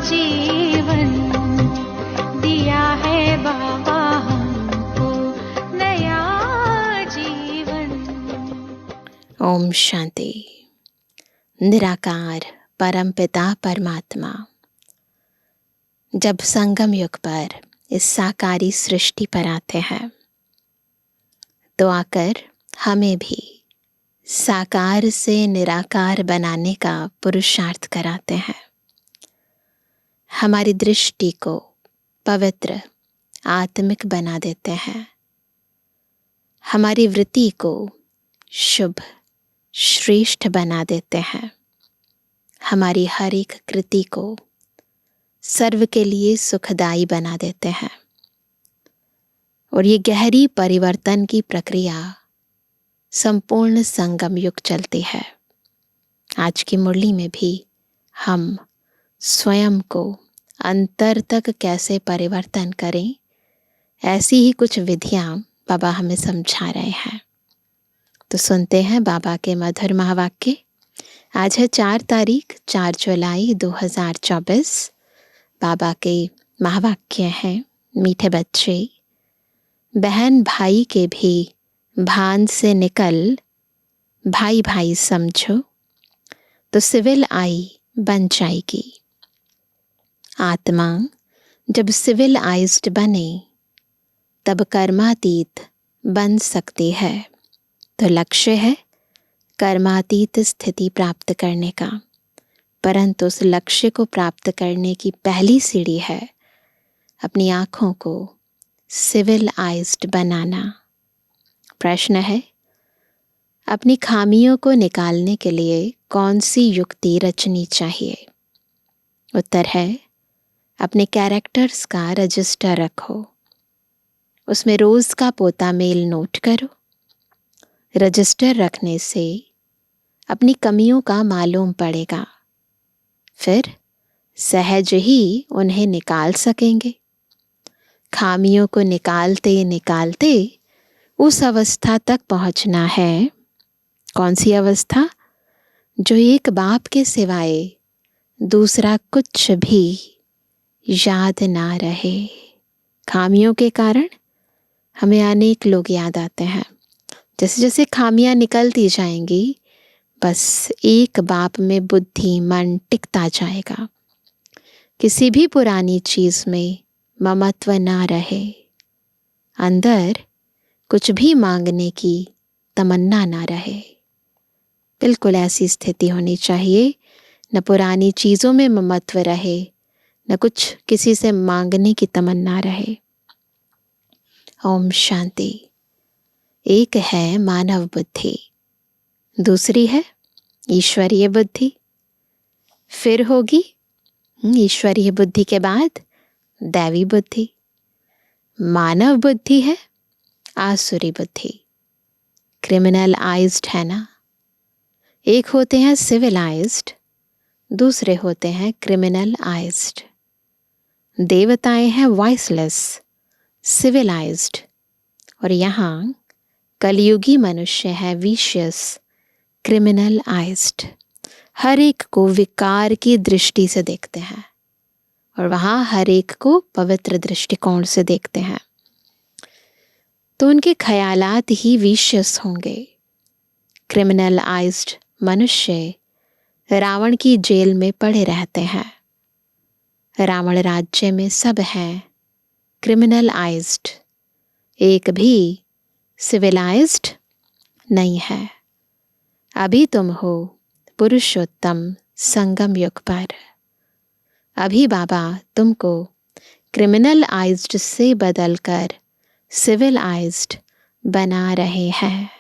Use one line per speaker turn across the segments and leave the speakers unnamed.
जीवन दिया है बाबा हमको नया जीवन।
ओम शांति। निराकार परमपिता परमात्मा जब संगम युग पर इस साकारी सृष्टि पर आते हैं तो आकर हमें भी साकार से निराकार बनाने का पुरुषार्थ कराते हैं। हमारी दृष्टि को पवित्र आत्मिक बना देते हैं। हमारी वृत्ति को शुभ श्रेष्ठ बना देते हैं। हमारी हर एक कृति को सर्व के लिए सुखदायी बना देते हैं। और ये गहरी परिवर्तन की प्रक्रिया संपूर्ण संगम युग चलती है। आज की मुरली में भी हम स्वयं को अंतर तक कैसे परिवर्तन करें, ऐसी ही कुछ विधियां बाबा हमें समझा रहे हैं। तो सुनते हैं बाबा के मधुर महावाक्य। आज है 4 तारीख 4 जुलाई 2024। बाबा के महावाक्य हैं, मीठे बच्चे, बहन भाई के भी भान से निकल भाई भाई समझो तो सिविल आई बन जाएगी। आत्मा जब सिविल आइज्ड बने तब कर्मातीत बन सकती है। तो लक्ष्य है कर्मातीत स्थिति प्राप्त करने का, परंतु उस लक्ष्य को प्राप्त करने की पहली सीढ़ी है अपनी आँखों को सिविल आइज्ड बनाना। प्रश्न है, अपनी खामियों को निकालने के लिए कौन सी युक्ति रचनी चाहिए? उत्तर है, अपने कैरेक्टर्स का रजिस्टर रखो, उसमें रोज का पोता मेल नोट करो। रजिस्टर रखने से अपनी कमियों का मालूम पड़ेगा, फिर सहज ही उन्हें निकाल सकेंगे। खामियों को निकालते निकालते उस अवस्था तक पहुंचना है। कौन सी अवस्था? जो एक बाप के सिवाय दूसरा कुछ भी याद ना रहे। खामियों के कारण हमें अनेक लोग याद आते हैं। जैसे जैसे खामियां निकलती जाएंगी, बस एक बाप में बुद्धि मन टिकता जाएगा। किसी भी पुरानी चीज में ममत्व ना रहे, अंदर कुछ भी मांगने की तमन्ना ना रहे। बिल्कुल ऐसी स्थिति होनी चाहिए, न पुरानी चीजों में ममत्व रहे, न कुछ किसी से मांगने की तमन्ना रहे। ओम शांति। एक है मानव बुद्धि, दूसरी है ईश्वरीय बुद्धि। फिर होगी ईश्वरीय बुद्धि के बाद दैवी बुद्धि। मानव बुद्धि है आसुरी बुद्धि, क्रिमिनल आइज्ड है ना। एक होते हैं सिविलाइज्ड, दूसरे होते हैं क्रिमिनल आइज्ड। देवताएं हैं वॉइसलेस, सिविलाइज्ड, और यहाँ कलयुगी मनुष्य है विशियस, क्रिमिनल आइज्ड। हर एक को विकार की दृष्टि से देखते हैं और वहाँ हर एक को पवित्र दृष्टिकोण से देखते हैं, तो उनके ख्यालात ही विशियस होंगे। क्रिमिनल आइज्ड मनुष्य रावण की जेल में पड़े रहते हैं। रावण राज्य में सब हैं क्रिमिनल आइज्ड, एक भी सिविलाइज्ड नहीं है। अभी तुम हो पुरुषोत्तम संगम युग पर। अभी बाबा तुमको क्रिमिनल आइज्ड से बदलकर सिविल आइज्ड बना रहे हैं।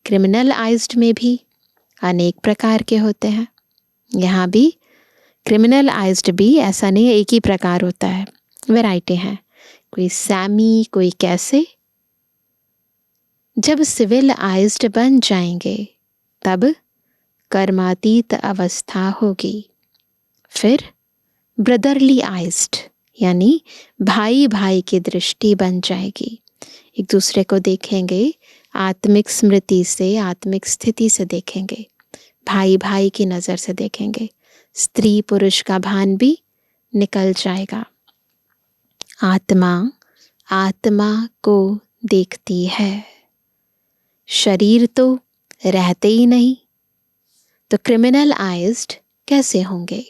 क्रिमिनल आइज्ड में भी अनेक प्रकार के होते हैं। यहाँ भी क्रिमिनल आइज्ड भी ऐसा नहीं है एक ही प्रकार होता है, वैरायटी हैं। कोई सैमी, कोई कैसे। जब सिविल आइज्ड बन जाएंगे तब कर्मातीत अवस्था होगी। फिर ब्रदरली आइज्ड यानी भाई भाई की दृष्टि बन जाएगी। एक दूसरे को देखेंगे, आत्मिक स्मृति से, आत्मिक स्थिति से देखेंगे, भाई भाई की नज़र से देखेंगे। स्त्री पुरुष का भान भी निकल जाएगा। आत्मा आत्मा को देखती है, शरीर तो रहते ही नहीं, तो क्रिमिनल आइज्ड कैसे होंगे।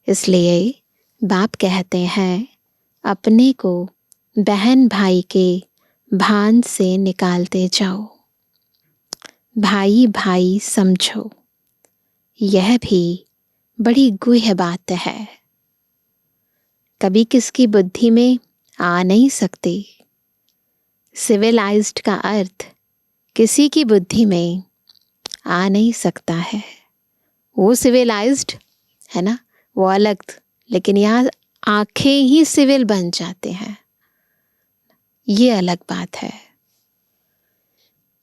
इसलिए बाप कहते हैं अपने को बहन भाई के भान से निकालते जाओ, भाई भाई समझो। यह भी बड़ी गूढ़ बात है, कभी किसकी बुद्धि में आ नहीं सकती। सिविलाइज्ड का अर्थ किसी की बुद्धि में आ नहीं सकता है। वो सिविलाइज्ड है ना, वो अलग, लेकिन यहाँ आंखें ही सिविल बन जाते हैं, ये अलग बात है।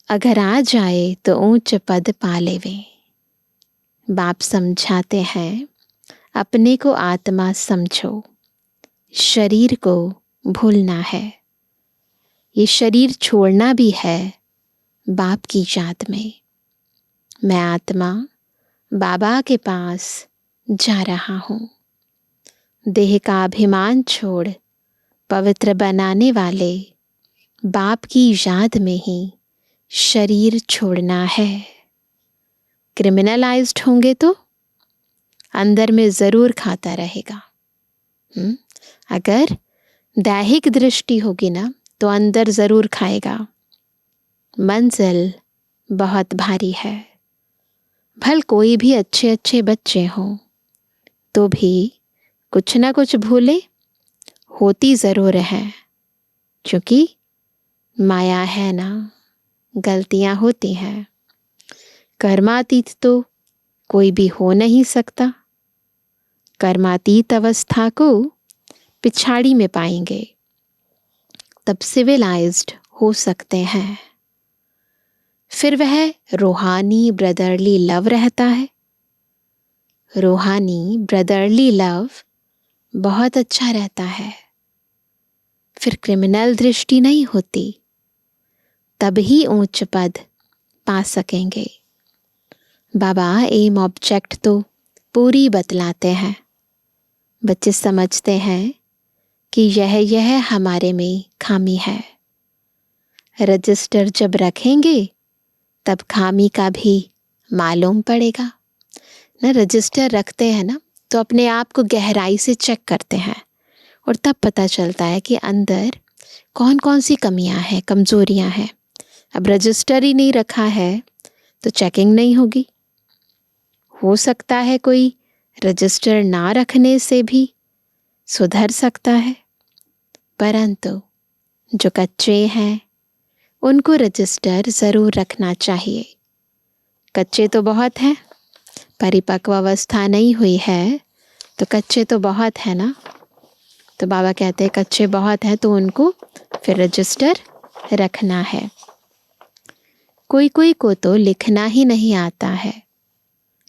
अगर आ जाए तो ऊंच पद पा लेवे। बाप समझाते हैं अपने को आत्मा समझो, शरीर को भूलना है। ये शरीर छोड़ना भी है बाप की याद में। मैं आत्मा बाबा के पास जा रहा हूँ। देह का अभिमान छोड़ पवित्र बनाने वाले बाप की याद में ही शरीर छोड़ना है। क्रिमिनलाइज्ड होंगे तो अंदर में जरूर खाता रहेगा। अगर दैहिक दृष्टि होगी ना तो अंदर जरूर खाएगा। मंजिल बहुत भारी है। भल कोई भी अच्छे अच्छे बच्चे हों तो भी कुछ ना कुछ भूले होती जरूर है, क्योंकि माया है ना, गलतियां होती हैं। कर्मातीत तो कोई भी हो नहीं सकता। कर्मातीत अवस्था को पिछाड़ी में पाएंगे तब सिविलाइज्ड हो सकते हैं। फिर वह रूहानी ब्रदरली लव रहता है। रूहानी ब्रदरली लव बहुत अच्छा रहता है। फिर क्रिमिनल दृष्टि नहीं होती, तब ही उच्च पद पा सकेंगे। बाबा एम ऑब्जेक्ट तो पूरी बतलाते हैं। बच्चे समझते हैं कि यह हमारे में खामी है। रजिस्टर जब रखेंगे तब खामी का भी मालूम पड़ेगा ना। रजिस्टर रखते हैं ना तो अपने आप को गहराई से चेक करते हैं और तब पता चलता है कि अंदर कौन कौन सी कमियां हैं, कमजोरियां हैं। अब रजिस्टर ही नहीं रखा है तो चेकिंग नहीं होगी। हो सकता है कोई रजिस्टर ना रखने से भी सुधर सकता है, परंतु जो कच्चे हैं उनको रजिस्टर ज़रूर रखना चाहिए। कच्चे तो बहुत हैं, परिपक्व अवस्था नहीं हुई है तो कच्चे तो बहुत है ना। तो बाबा कहते हैं कच्चे बहुत हैं तो उनको फिर रजिस्टर रखना है। कोई कोई को तो लिखना ही नहीं आता है।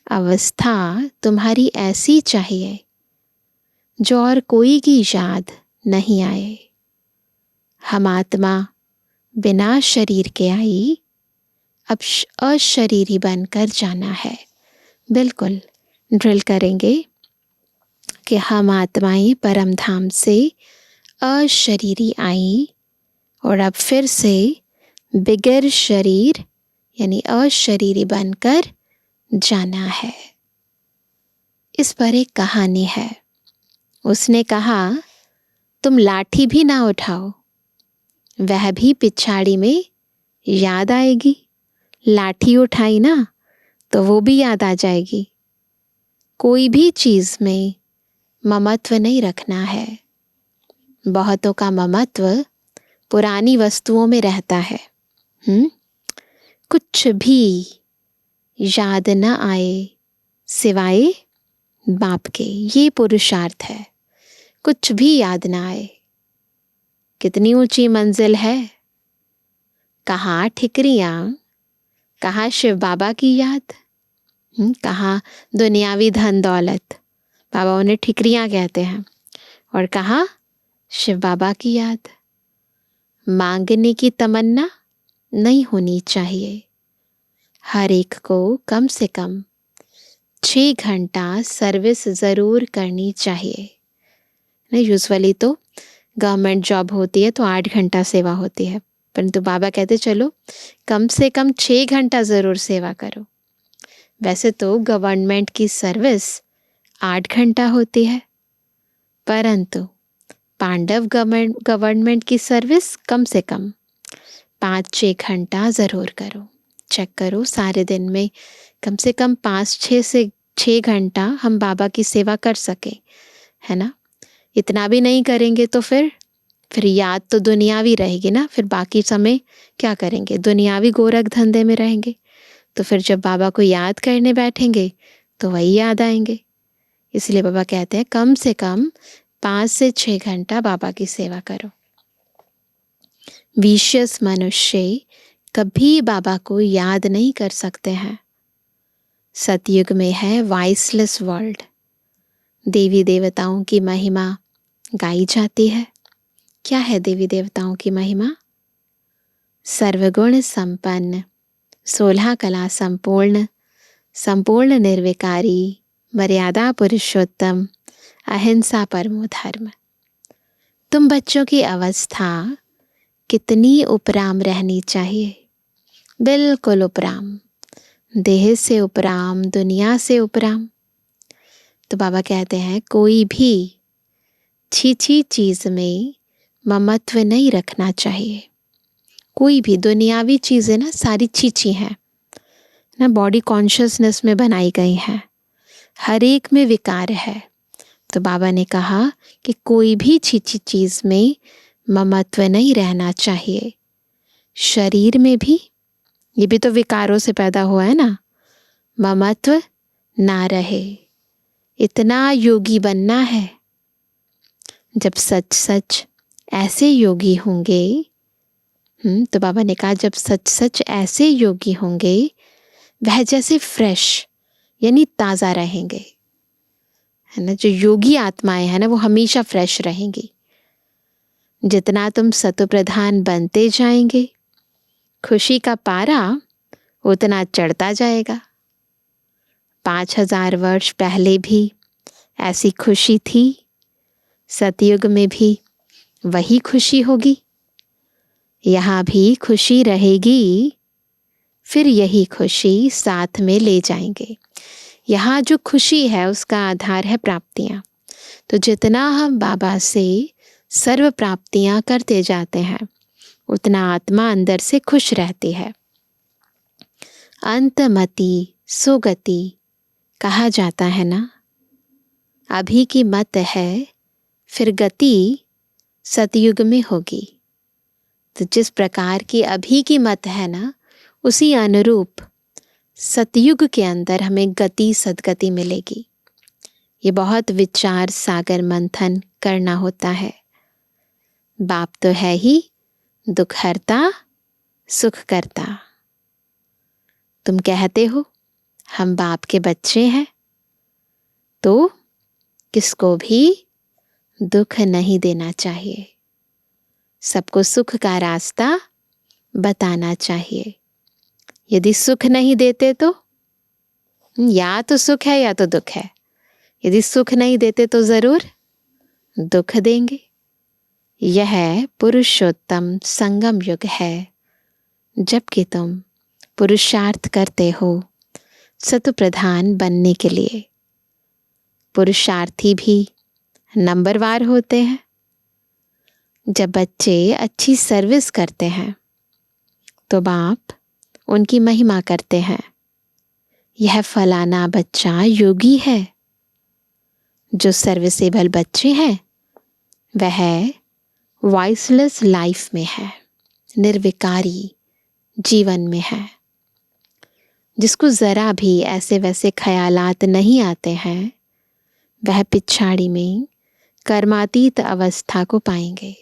अवस्था तुम्हारी ऐसी चाहिए जो और कोई की याद नहीं आए। हम आत्मा बिना शरीर के आई, अब अशरीरी बनकर जाना है। बिल्कुल ड्रिल करेंगे कि हम आत्माएं परम धाम से अशरीरी आई और अब फिर से बिगर शरीर यानी अशरीरी बनकर जाना है। इस पर एक कहानी है। उसने कहा तुम लाठी भी ना उठाओ, वह भी पिछाड़ी में याद आएगी। लाठी उठाई ना तो वो भी याद आ जाएगी। कोई भी चीज में ममत्व नहीं रखना है। बहुतों का ममत्व पुरानी वस्तुओं में रहता है। कुछ भी याद न आए सिवाय बाप के, ये पुरुषार्थ है। कुछ भी याद ना आए। कितनी ऊंची मंजिल है। कहाँ ठिकरियां, कहाँ शिव बाबा की याद, कहाँ दुनियावी धन दौलत, बाबा उन्हें ठिकरियां कहते हैं, और कहाँ शिव बाबा की याद। मांगने की तमन्ना नहीं होनी चाहिए। हर एक को कम से कम 6 घंटा सर्विस ज़रूर करनी चाहिए। नहीं, यूजुअली तो गवर्नमेंट जॉब होती है तो 8 घंटा सेवा होती है, परंतु बाबा कहते चलो कम से कम 6 घंटा ज़रूर सेवा करो। वैसे तो गवर्नमेंट की सर्विस 8 घंटा होती है, परंतु पांडव गवर्नमेंट की सर्विस कम से कम 5-6 घंटा ज़रूर करो। चेक करो सारे दिन में कम से कम 5-6 से 6 घंटा हम बाबा की सेवा कर सके, है ना। इतना भी नहीं करेंगे तो फिर याद तो दुनियावी रहेगी ना, फिर बाकी समय क्या करेंगे, दुनियावी गोरख धंधे में रहेंगे। तो फिर जब बाबा को याद करने बैठेंगे तो वही याद आएंगे। इसलिए बाबा कहते हैं कम से कम 5 से 6 घंटा बाबा की सेवा करो। विशियस मनुष्य कभी बाबा को याद नहीं कर सकते हैं। सतयुग में है वॉइसलेस वर्ल्ड। देवी देवताओं की महिमा गाई जाती है। क्या है देवी देवताओं की महिमा? सर्वगुण संपन्न, 16 कला संपूर्ण, संपूर्ण निर्विकारी, मर्यादा पुरुषोत्तम, अहिंसा परमो धर्म। तुम बच्चों की अवस्था कितनी उपराम रहनी चाहिए? बिल्कुल उपराम, देह से उपराम, दुनिया से उपराम। तो बाबा कहते हैं कोई भी छी चीज़ में ममत्व नहीं रखना चाहिए। कोई भी दुनियावी चीज़ें ना सारी छी हैं ना, बॉडी कॉन्शियसनेस में बनाई गई हैं, हर एक में विकार है। तो बाबा ने कहा कि कोई भी छी चीज़ में ममत्व नहीं रहना चाहिए। शरीर में भी, ये भी तो विकारों से पैदा हुआ है ना, ममत्व ना रहे। इतना योगी बनना है। जब सच सच ऐसे योगी होंगे, तो बाबा ने कहा जब सच सच ऐसे योगी होंगे वह जैसे फ्रेश यानी ताज़ा रहेंगे, है ना। जो योगी आत्माएं हैं ना वो हमेशा फ्रेश रहेंगी। जितना तुम सतोप्रधान बनते जाएंगे खुशी का पारा उतना चढ़ता जाएगा। 5000 वर्ष पहले भी ऐसी खुशी थी, सतयुग में भी वही खुशी होगी, यहाँ भी खुशी रहेगी। फिर यही खुशी साथ में ले जाएंगे। यहाँ जो खुशी है उसका आधार है प्राप्तियाँ। तो जितना हम बाबा से सर्व प्राप्तियाँ करते जाते हैं उतना आत्मा अंदर से खुश रहती है। अंतमति सुगति कहा जाता है ना। अभी की मत है, फिर गति सतयुग में होगी। तो जिस प्रकार की अभी की मत है ना उसी अनुरूप सतयुग के अंदर हमें गति सदगति मिलेगी। ये बहुत विचार सागर मंथन करना होता है। बाप तो है ही दुख हरता सुख करता। तुम कहते हो हम बाप के बच्चे हैं, तो किसको भी दुख नहीं देना चाहिए। सबको सुख का रास्ता बताना चाहिए। यदि सुख नहीं देते तो या तो सुख है या तो दुख है। यदि सुख नहीं देते तो ज़रूर दुख देंगे। यह पुरुषोत्तम संगम युग है, जबकि तुम पुरुषार्थ करते हो सतप्रधान बनने के लिए। पुरुषार्थी भी नंबरवार होते हैं। जब बच्चे अच्छी सर्विस करते हैं तो बाप उनकी महिमा करते हैं। यह फलाना बच्चा योगी है। जो सर्विसेबल बच्चे हैं वह वॉइसलेस लाइफ में है, निर्विकारी जीवन में है। जिसको ज़रा भी ऐसे वैसे ख्यालात नहीं आते हैं वह पिछाड़ी में कर्मातीत अवस्था को पाएंगे।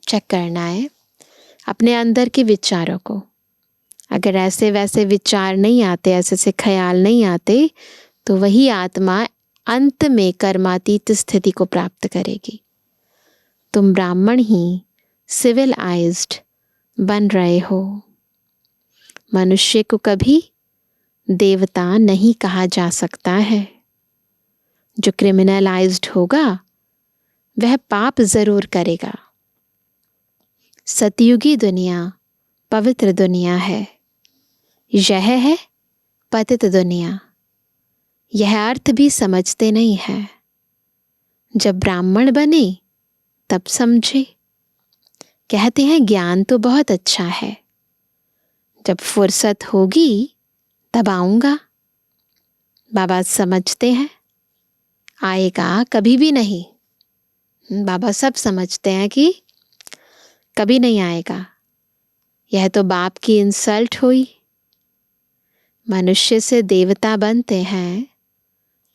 चेक करना है अपने अंदर के विचारों को। अगर ऐसे वैसे विचार नहीं आते, ऐसे से ख्याल नहीं आते, तो वही आत्मा अंत में कर्मातीत स्थिति को प्राप्त करेगी। तुम ब्राह्मण ही सिविलाइज्ड बन रहे हो। मनुष्य को कभी देवता नहीं कहा जा सकता है। जो क्रिमिनलाइज्ड होगा वह पाप जरूर करेगा। सतयुगी दुनिया पवित्र दुनिया है, यह है पतित दुनिया। यह अर्थ भी समझते नहीं है। जब ब्राह्मण बने तब समझे। कहते हैं ज्ञान तो बहुत अच्छा है, जब फुर्सत होगी तब आऊंगा। बाबा समझते हैं आएगा कभी भी नहीं। बाबा सब समझते हैं कि कभी नहीं आएगा। यह तो बाप की इंसल्ट हुई। मनुष्य से देवता बनते हैं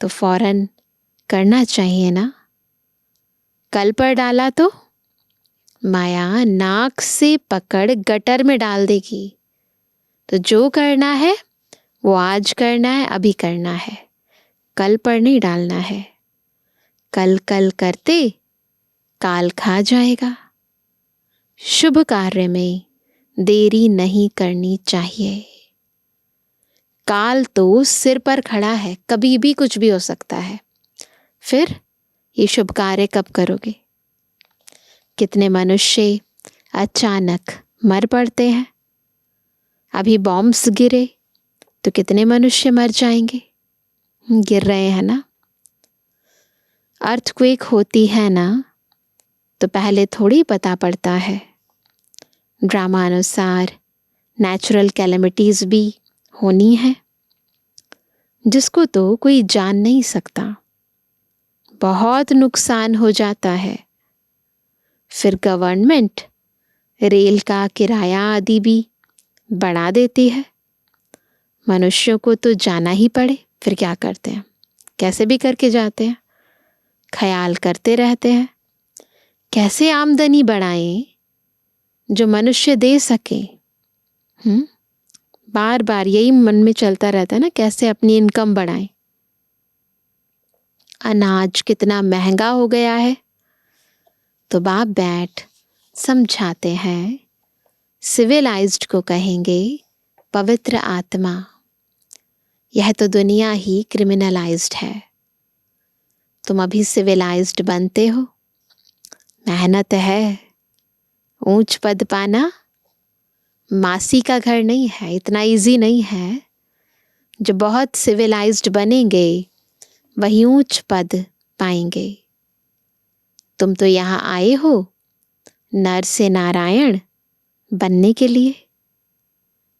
तो फौरन करना चाहिए ना। कल पर डाला तो माया नाक से पकड़ गटर में डाल देगी। तो जो करना है वो आज करना है, अभी करना है, कल पर नहीं डालना है। कल कल करते काल खा जाएगा। शुभ कार्य में देरी नहीं करनी चाहिए। काल तो सिर पर खड़ा है, कभी भी कुछ भी हो सकता है। फिर ये शुभ कार्य कब करोगे? कितने मनुष्य अचानक मर पड़ते हैं। अभी बॉम्ब्स गिरे तो कितने मनुष्य मर जाएंगे। गिर रहे हैं ना। अर्थक्वेक होती है ना तो पहले थोड़ी पता पड़ता है। ड्रामा अनुसार नेचुरल कैलेमिटीज भी होनी है, जिसको तो कोई जान नहीं सकता। बहुत नुकसान हो जाता है। फिर गवर्नमेंट रेल का किराया आदि भी बढ़ा देती है। मनुष्यों को तो जाना ही पड़े, फिर क्या करते हैं? कैसे भी करके जाते हैं। ख्याल करते रहते हैं कैसे आमदनी बढ़ाएं जो मनुष्य दे सके। बार बार यही मन में चलता रहता है ना, कैसे अपनी इनकम बढ़ाएं। अनाज कितना महंगा हो गया है तो बाप बैठ समझाते हैं। सिविलाइज्ड को कहेंगे पवित्र आत्मा। यह तो दुनिया ही क्रिमिनलाइज्ड है। तुम अभी सिविलाइज्ड बनते हो। मेहनत है। ऊंच पद पाना मासी का घर नहीं है, इतना इजी नहीं है। जो बहुत सिविलाइज्ड बनेंगे वही ऊंच पद पाएंगे। तुम तो यहाँ आए हो नर से नारायण बनने के लिए।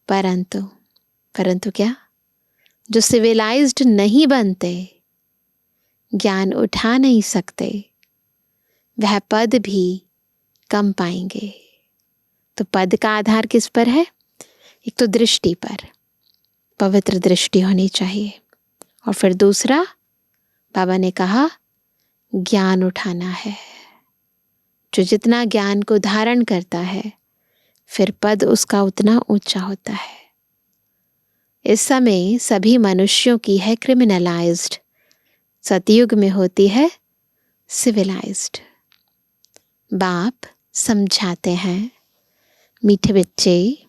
परंतु क्या, जो सिविलाइज्ड नहीं बनते, ज्ञान उठा नहीं सकते, वह पद भी कम पाएंगे। तो पद का आधार किस पर है? एक तो दृष्टि पर, पवित्र दृष्टि होनी चाहिए। और फिर दूसरा, बाबा ने कहा ज्ञान उठाना है। जो जितना ज्ञान को धारण करता है फिर पद उसका उतना ऊंचा होता है। इस समय सभी मनुष्यों की है क्रिमिनलाइज्ड, सतयुग में होती है सिविलाइज्ड। बाप समझाते हैं मीठे बच्चे।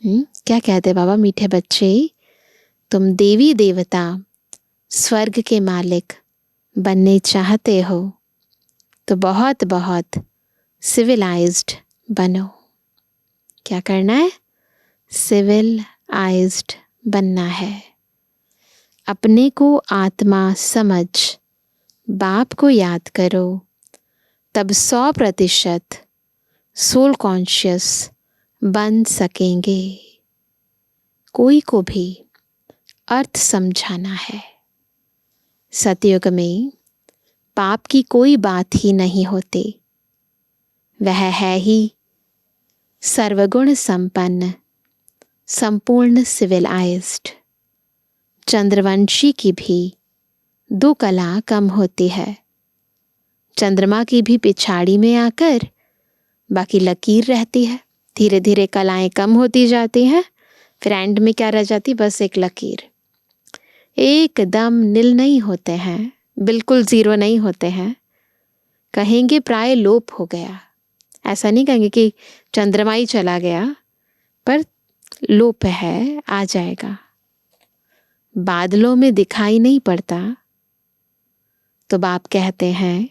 क्या कहते बाबा? मीठे बच्चे, तुम देवी देवता स्वर्ग के मालिक बनने चाहते हो तो बहुत बहुत सिविलाइज्ड बनो। क्या करना है? सिविलाइज्ड बनना है। अपने को आत्मा समझ बाप को याद करो, तब 100% सोल कॉन्शियस बन सकेंगे। कोई को भी अर्थ समझाना है। सतयुग में पाप की कोई बात ही नहीं होती। वह है ही सर्वगुण संपन्न, संपूर्ण सिविलाइज्ड। चंद्रवंशी की भी 2 कला कम होती है। चंद्रमा की भी पिछाड़ी में आकर बाकी लकीर रहती है। धीरे धीरे कलाएं कम होती जाती हैं, फिर एंड में क्या रह जाती? बस एक लकीर। एकदम नील नहीं होते हैं, बिल्कुल जीरो नहीं होते हैं। कहेंगे प्राय लोप हो गया। ऐसा नहीं कहेंगे कि चंद्रमा ही चला गया, पर लोप है, आ जाएगा। बादलों में दिखाई नहीं पड़ता, तो बाप कहते हैं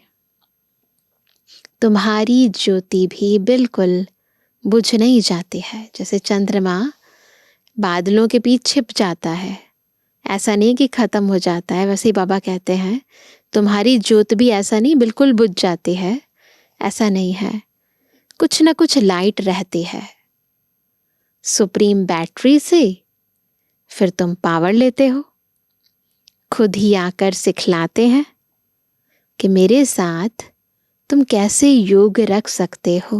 तुम्हारी ज्योति भी बिल्कुल बुझ नहीं जाती है। जैसे चंद्रमा बादलों के बीच छिप जाता है, ऐसा नहीं कि खत्म हो जाता है, वैसे ही बाबा कहते हैं तुम्हारी ज्योत भी ऐसा नहीं बिल्कुल बुझ जाती है, ऐसा नहीं है, कुछ ना कुछ लाइट रहती है। सुप्रीम बैटरी से फिर तुम पावर लेते हो, खुद ही आकर सिखलाते हैं कि मेरे साथ तुम कैसे योग रख सकते हो।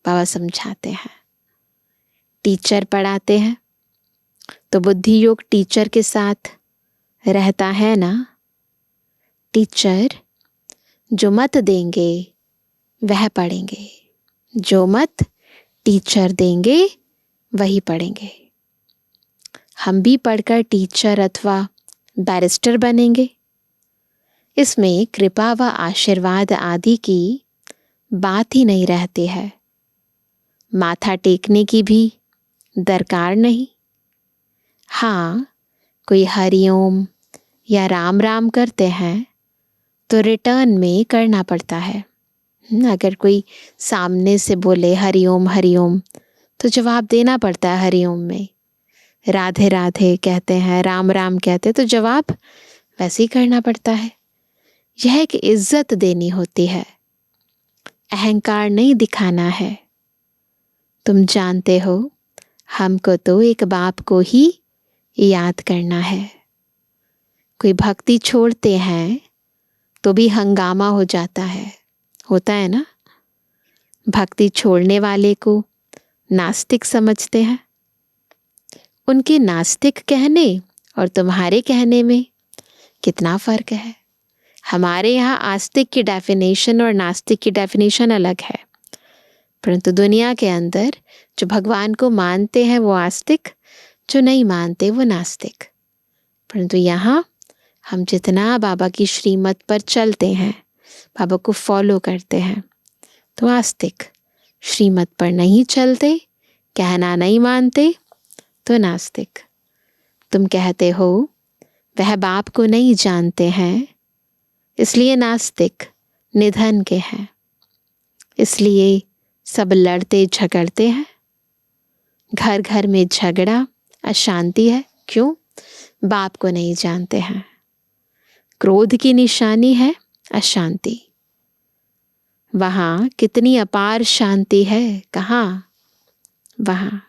बाबा समझाते हैं, टीचर पढ़ाते हैं तो बुद्धि योग टीचर के साथ रहता है ना। टीचर जो मत देंगे वह पढ़ेंगे, जो मत टीचर देंगे वही पढ़ेंगे। हम भी पढ़कर टीचर अथवा बैरिस्टर बनेंगे। इसमें कृपा व आशीर्वाद आदि की बात ही नहीं रहती है, माथा टेकने की भी दरकार नहीं। हाँ, कोई हरिओम या राम राम करते हैं तो रिटर्न में करना पड़ता है। अगर कोई सामने से बोले हरिओम हरिओम तो जवाब देना पड़ता है हरिओम में। राधे राधे कहते हैं, राम राम कहते हैं तो जवाब वैसे ही करना पड़ता है। यह एक इज्जत देनी होती है, अहंकार नहीं दिखाना है। तुम जानते हो हमको तो एक बाप को ही याद करना है। कोई भक्ति छोड़ते हैं तो भी हंगामा हो जाता है, होता है ना। भक्ति छोड़ने वाले को नास्तिक समझते हैं। उनके नास्तिक कहने और तुम्हारे कहने में कितना फर्क है। हमारे यहाँ आस्तिक की डेफिनेशन और नास्तिक की डेफिनेशन अलग है, परंतु दुनिया के अंदर जो भगवान को मानते हैं वो आस्तिक, जो नहीं मानते वो नास्तिक। परंतु यहाँ हम जितना बाबा की श्रीमत पर चलते हैं, बाबा को फॉलो करते हैं, तो आस्तिक। श्रीमत पर नहीं चलते, कहना नहीं मानते तो नास्तिक। तुम कहते हो वह बाप को नहीं जानते हैं, इसलिए नास्तिक निधन के हैं, इसलिए सब लड़ते झगड़ते हैं। घर घर में झगड़ा अशांति है। क्यों? बाप को नहीं जानते हैं। क्रोध की निशानी है अशांति। वहाँ कितनी अपार शांति है, कहाँ? वहाँ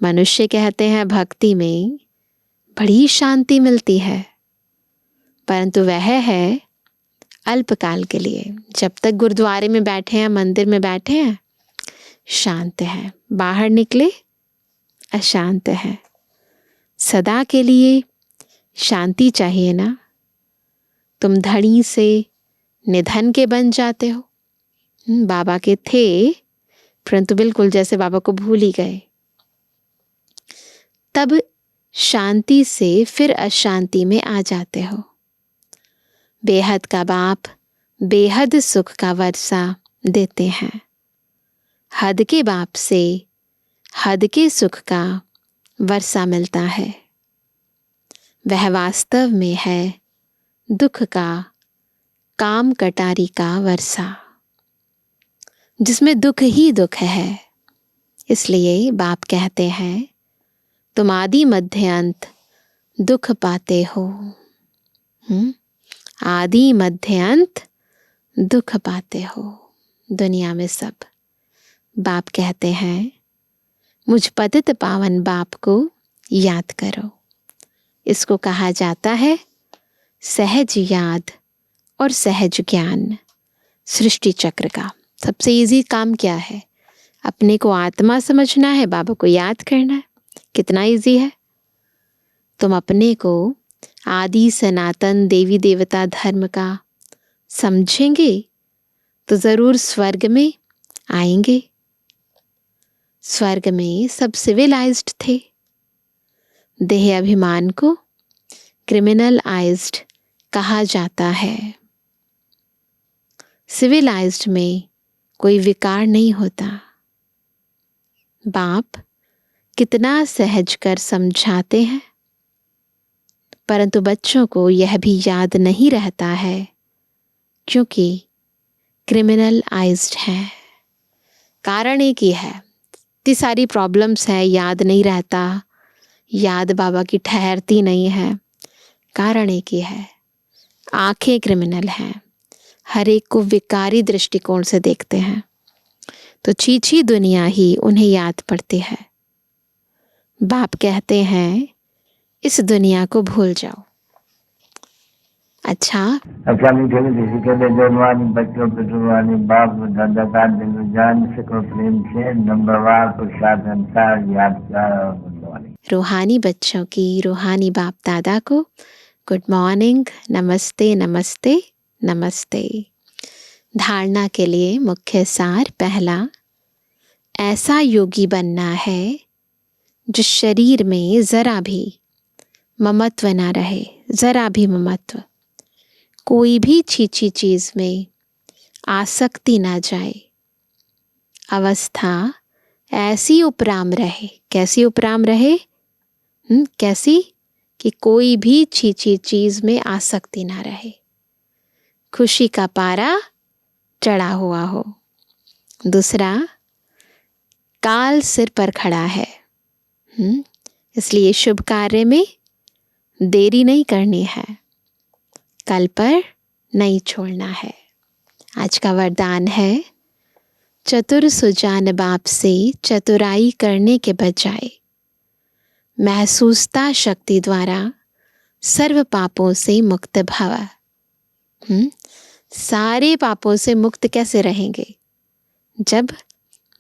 मनुष्य कहते हैं भक्ति में बड़ी शांति मिलती है, परंतु वह है अल्पकाल के लिए। जब तक गुरुद्वारे में बैठे हैं, मंदिर में बैठे हैं, शांत है, बाहर निकले अशांत है। सदा के लिए शांति चाहिए ना। तुम धनी से निधन के बन जाते हो। बाबा के थे, परंतु बिल्कुल जैसे बाबा को भूल ही गए। तब शांति से फिर अशांति में आ जाते हो। बेहद का बाप बेहद सुख का वर्षा देते हैं। हद के बाप से हद के सुख का वर्षा मिलता है। वह वास्तव में है दुख का काम कटारी का वर्षा, जिसमें दुख ही दुख है। इसलिए बाप कहते हैं तुम आदि मध्य अंत दुख पाते हो। आदि मध्य अंत दुख पाते हो दुनिया में सब। बाप कहते हैं मुझ पतित पावन बाप को याद करो। इसको कहा जाता है सहज याद और सहज ज्ञान। सृष्टि चक्र का सबसे इजी काम क्या है? अपने को आत्मा समझना है, बाबा को याद करना है। कितना इजी है। तुम अपने को आदि सनातन देवी देवता धर्म का समझेंगे तो जरूर स्वर्ग में आएंगे। स्वर्ग में सब सिविलाइज्ड थे। देह अभिमान को क्रिमिनलाइज्ड कहा जाता है। सिविलाइज्ड में कोई विकार नहीं होता। बाप कितना सहज कर समझाते हैं। परंतु बच्चों को यह भी याद नहीं रहता है क्योंकि क्रिमिनलाइज्ड हैं। कारण एक ही है, इतनी सारी प्रॉब्लम्स है, याद नहीं रहता, याद बाबा की ठहरती नहीं है। कारण एक ही है, आंखें क्रिमिनल हैं, हर एक को विकारी दृष्टिकोण से देखते हैं, तो चीची दुनिया ही उन्हें याद पड़ती है। बाप कहते हैं इस दुनिया को भूल जाओ। अच्छा
मीठे मीठे सिकंदर जवानी बच्चों पे जुबानी बाप दादा का दिल जान सको प्रेम से नंबरवार प्रसाद संसार यादगार और बुलवानी।
रूहानी बच्चों की रूहानी बाप दादा को गुड मॉर्निंग, नमस्ते नमस्ते नमस्ते। धारणा के लिए मुख्य सार पहला, ऐसा योगी बनना है जिस शरीर में जरा भी ममत्व ना रहे, जरा भी ममत्व, कोई भी छीछी चीज में आसक्ति ना जाए। अवस्था ऐसी उपराम रहे, कैसी उपराम रहे? कैसी? कि कोई भी छीछी चीज में आसक्ति ना रहे, खुशी का पारा चढ़ा हुआ हो। दूसरा, काल सिर पर खड़ा है, इसलिए शुभ कार्य में देरी नहीं करनी है, कल पर नहीं छोड़ना है। आज का वरदान है, चतुर सुजान बाप से चतुराई करने के बजाय महसूसता शक्ति द्वारा सर्व पापों से मुक्त भव। सारे पापों से मुक्त कैसे रहेंगे? जब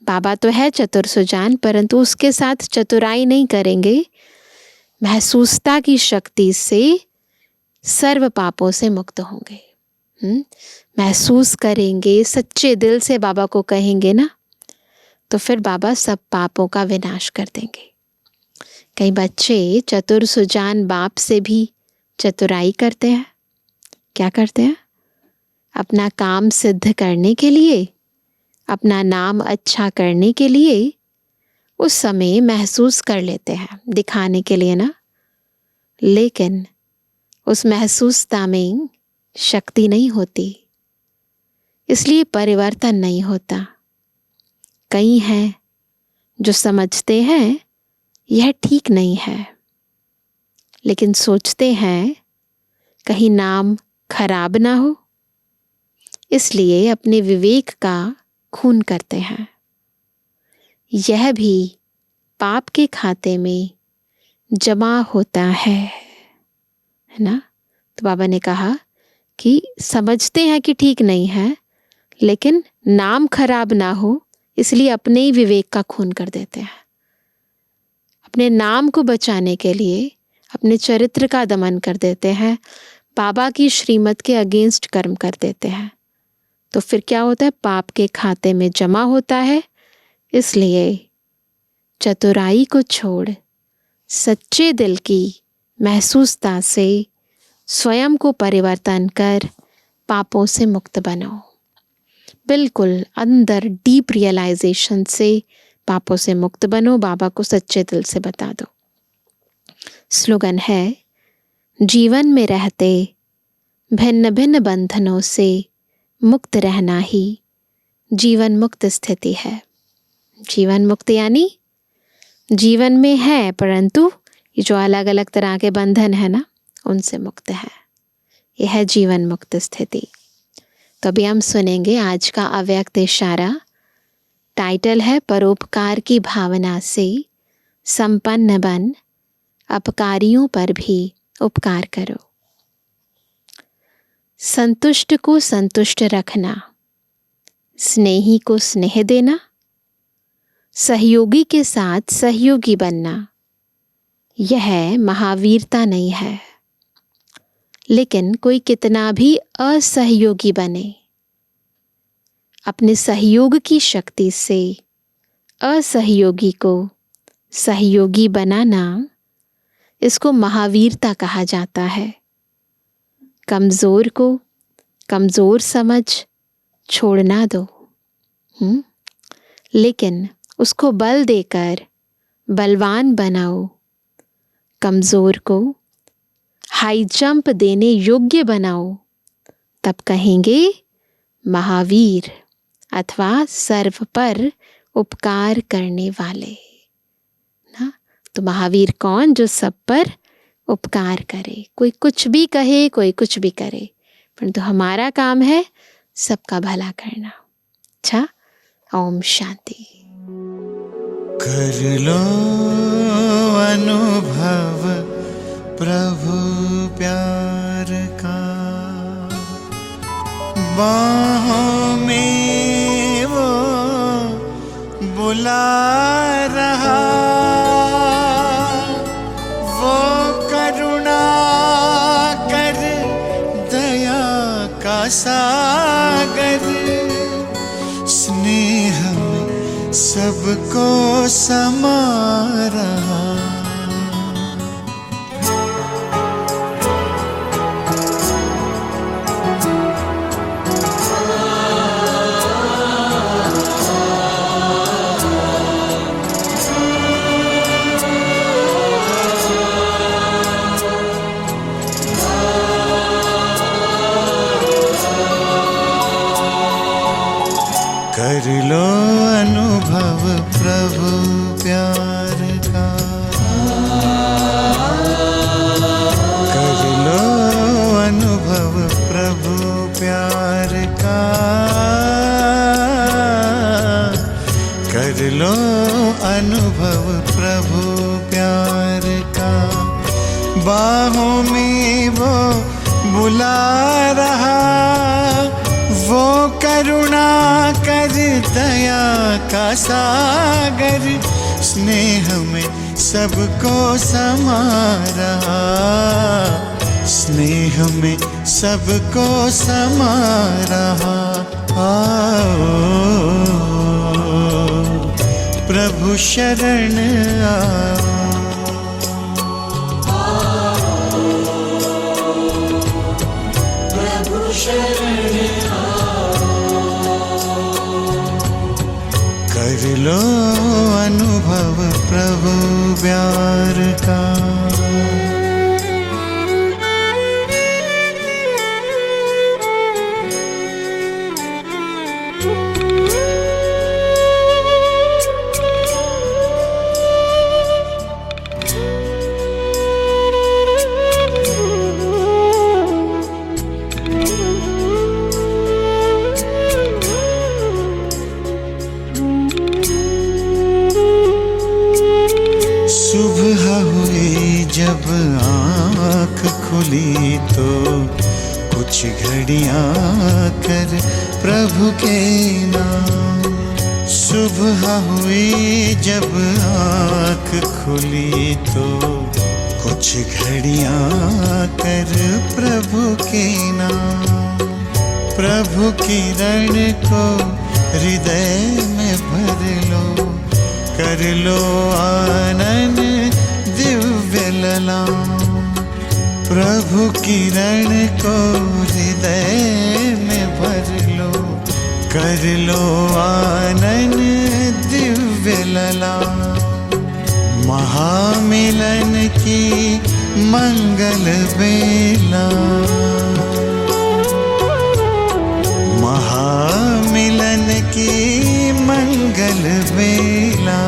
बाबा तो है चतुर सुजान, परंतु उसके साथ चतुराई नहीं करेंगे, महसूसता की शक्ति से सर्व पापों से मुक्त होंगे। महसूस करेंगे, सच्चे दिल से बाबा को कहेंगे ना, तो फिर बाबा सब पापों का विनाश कर देंगे। कई बच्चे चतुर सुजान बाप से भी चतुराई करते हैं। क्या करते हैं? अपना काम सिद्ध करने के लिए, अपना नाम अच्छा करने के लिए उस समय महसूस कर लेते हैं, दिखाने के लिए ना, लेकिन उस महसूसता में शक्ति नहीं होती, इसलिए परिवर्तन नहीं होता। कई हैं जो समझते हैं यह ठीक नहीं है, लेकिन सोचते हैं कहीं नाम खराब ना हो, इसलिए अपने विवेक का खून करते हैं। यह भी पाप के खाते में जमा होता है ना। तो बाबा ने कहा कि समझते हैं कि ठीक नहीं है, लेकिन नाम खराब ना हो, इसलिए अपने ही विवेक का खून कर देते हैं। अपने नाम को बचाने के लिए अपने चरित्र का दमन कर देते हैं, बाबा की श्रीमत के अगेंस्ट कर्म कर देते हैं। तो फिर क्या होता है? पाप के खाते में जमा होता है। इसलिए चतुराई को छोड़ सच्चे दिल की महसूसता से स्वयं को परिवर्तन कर पापों से मुक्त बनो। बिल्कुल अंदर डीप रियलाइजेशन से पापों से मुक्त बनो, बाबा को सच्चे दिल से बता दो। स्लोगन है, जीवन में रहते भिन्न भिन्न बंधनों से मुक्त रहना ही जीवन मुक्त स्थिति है। जीवन मुक्त यानी जीवन में है, परंतु ये जो अलग अलग तरह के बंधन है ना, उनसे मुक्त है। यह है जीवन मुक्त स्थिति। तो अभी हम सुनेंगे आज का अव्यक्त इशारा। टाइटल है, परोपकार की भावना से संपन्न बन, अपकारियों पर भी उपकार करो। संतुष्ट को संतुष्ट रखना, स्नेही को स्नेह देना, सहयोगी के साथ सहयोगी बनना, यह महावीरता नहीं है। लेकिन कोई कितना भी असहयोगी बने, अपने सहयोग की शक्ति से असहयोगी को सहयोगी बनाना, इसको महावीरता कहा जाता है। कमजोर को कमजोर समझ छोड़ना दो, लेकिन उसको बल देकर बलवान बनाओ। कमजोर को हाई जंप देने योग्य बनाओ, तब कहेंगे महावीर अथवा सर्व पर उपकार करने वाले ना। तो महावीर कौन? जो सब पर उपकार करे। कोई कुछ भी कहे, कोई कुछ भी करे, परंतु हमारा काम है सबका भला करना। अच्छा, ओम शांति।
कर लो अनुभव प्रभु प्यार का, बाहों में वो बुला रहा, वो करुणा कर दया का सागर, स्नेह में सबको समा रहा। कर लो अनुभव प्रभु प्यार का, कर लो अनुभव प्रभु प्यार का, कर लो अनुभव प्रभु प्यार का, बाहों में वो बुला रहा, वो करुणा कर दया का सागर, स्नेह में सबको समा रहा, स्नेह में सबको समा रहा। आओ प्रभु शरण आओ, प्रभु शरण कर लो अनुभव प्रभु प्यार का। सुबह हुई जब आँख खुली तो कुछ घड़ियाँ कर प्रभु के नाम। सुबह हुई जब आँख खुली तो कुछ घड़ियाँ कर प्रभु के नाम। प्रभु किरण को हृदय में भर लो, कर लो आनंद दिव्य ललाम। प्रभु किरण को हृदय में भर लो, कर लो आनंद दिव्य ललाम। महामिलन की मंगल बेला, महामिलन की मंगल बेला,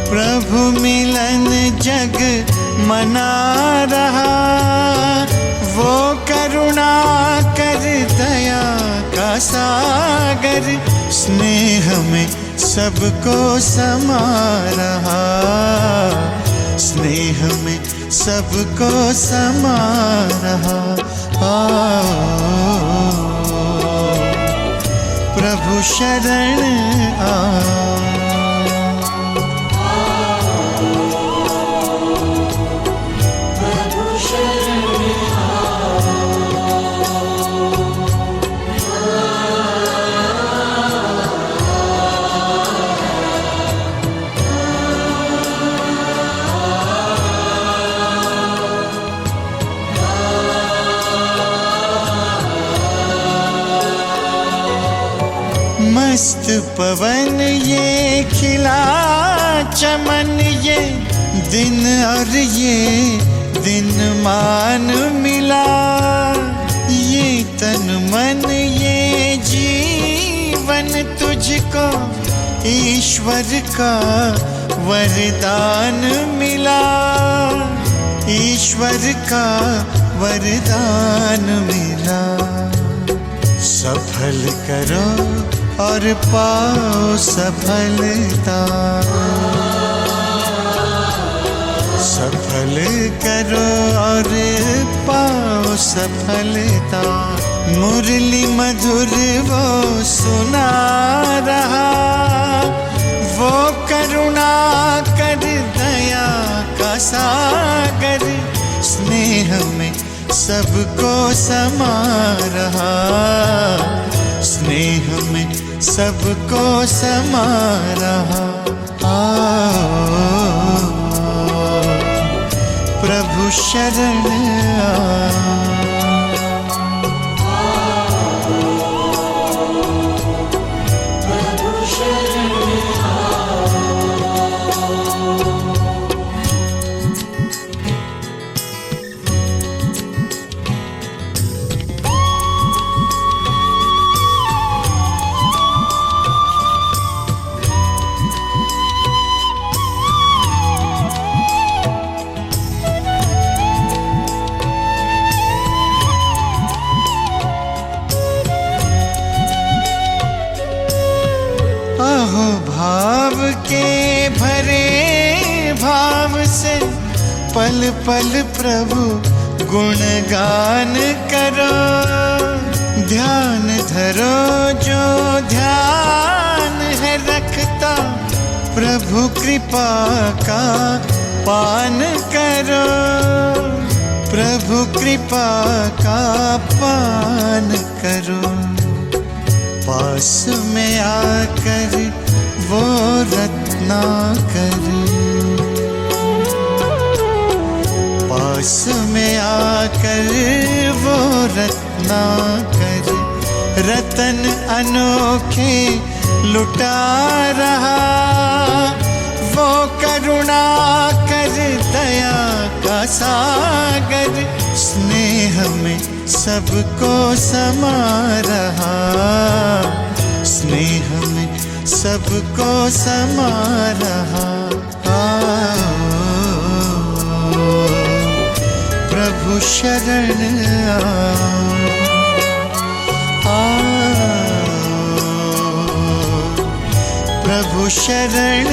प्रभु मिलन जग मना रहा, वो करुणा कर दया का सागर, स्नेह में सबको समा रहा, स्नेह में सबको समा रहा। प्रभु शरण आओ, प्रभु शरण मस्त पवन ये खिला चमन, ये दिन और ये दिन मान मिला, ये तन मन ये जीवन तुझको ईश्वर का वरदान मिला, ईश्वर का वरदान मिला। सफल करो और पाओ सफलता, सफल करो और पाओ सफलता। मुरली मधुर वो सुना रहा, वो करुणा कर दया का सागर, स्नेह में सबको समा रहा, स्नेह में सबको समा रहा। प्रभु शरण अहो भाव के भरे भाव से पल पल प्रभु गुणगान करो, ध्यान धरो जो ध्यान है रखता, प्रभु कृपा का पान करो, प्रभु कृपा का पान करो। पास में आकर वो रत्नाकर, पास में आकर वो रत्नाकर, रतन अनोखे लुटा रहा, वो करुणा कर दया का सागर, स्नेह में सबको समा रहा, स्नेह में सबको समा रहा। प्रभु शरण प्रभु शरण